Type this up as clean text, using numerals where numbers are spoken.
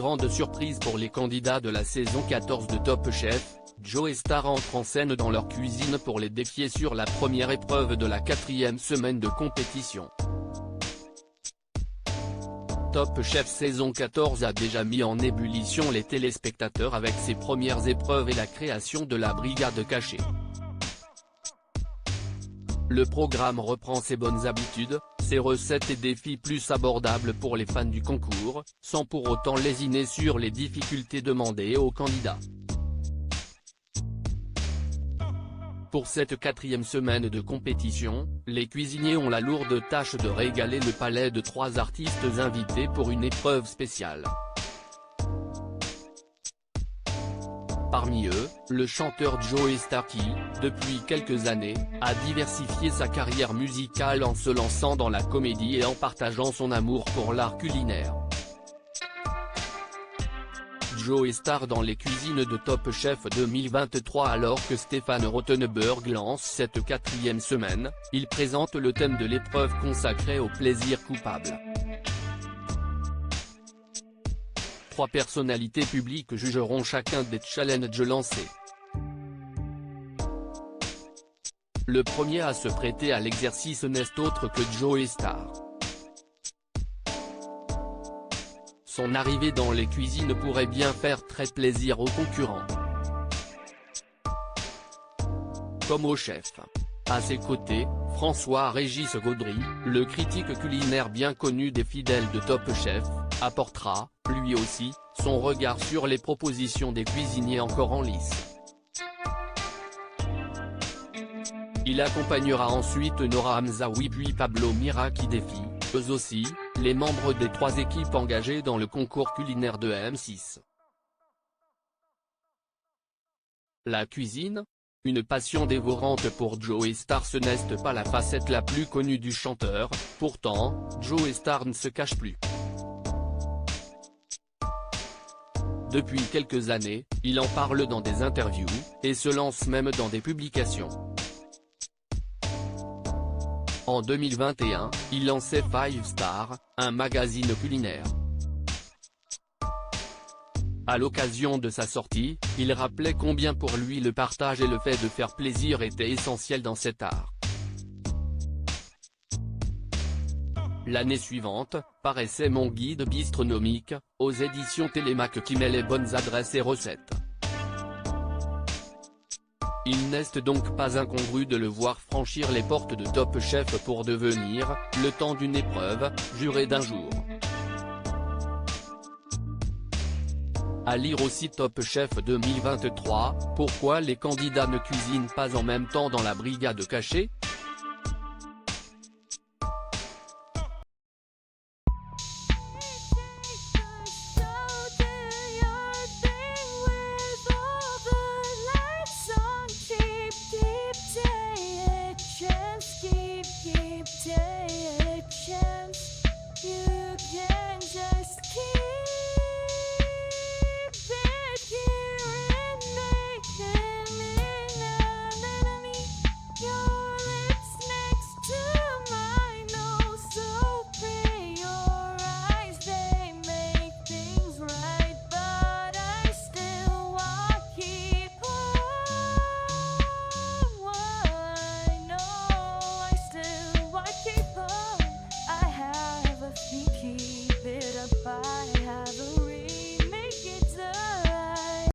grande surprise pour les candidats de la saison 14 de Top Chef, Joe Star entre en scène dans leur cuisine pour les défier sur la première épreuve de la 4e semaine de compétition. Top Chef saison 14 a déjà mis en ébullition les téléspectateurs avec ses premières épreuves et la création de la brigade cachée. Le programme reprend ses bonnes habitudes, ses recettes et défis plus abordables pour les fans du concours, sans pour autant lésiner sur les difficultés demandées aux candidats. Pour cette 4e semaine de compétition, les cuisiniers ont la lourde tâche de régaler le palais de 3 artistes invités pour une épreuve spéciale. Parmi eux, le chanteur Joe Star qui, depuis quelques années, a diversifié sa carrière musicale en se lançant dans la comédie et en partageant son amour pour l'art culinaire. Joe Star dans les cuisines de Top Chef 2023. Alors que Stéphane Rothenberg lance cette 4e semaine, il présente le thème de l'épreuve consacrée au plaisir coupable. 3 personnalités publiques jugeront chacun des challenges lancés. Le premier à se prêter à l'exercice n'est autre que Joe Star. Son arrivée dans les cuisines pourrait bien faire très plaisir aux concurrents. Comme au chef. À ses côtés, François-Régis Gaudry, le critique culinaire bien connu des fidèles de Top Chef, apportera, lui aussi, son regard sur les propositions des cuisiniers encore en lice. Il accompagnera ensuite Nora Hamzaoui puis Pablo Mira qui défie, eux aussi, les membres des 3 équipes engagées dans le concours culinaire de M6. La cuisine ? Une passion dévorante pour Joe Star. Ce n'est pas la facette la plus connue du chanteur, pourtant, Joe Star ne se cache plus. Depuis quelques années, il en parle dans des interviews, et se lance même dans des publications. En 2021, il lançait 5 Star, un magazine culinaire. À l'occasion de sa sortie, il rappelait combien pour lui le partage et le fait de faire plaisir étaient essentiels dans cet art. L'année suivante, paraissait Mon guide bistronomique, aux éditions Télémac qui met les bonnes adresses et recettes. Il n'est donc pas incongru de le voir franchir les portes de Top Chef pour devenir, le temps d'une épreuve, juré d'un jour. À lire aussi Top Chef 2023, pourquoi les candidats ne cuisinent pas en même temps dans la brigade cachée ?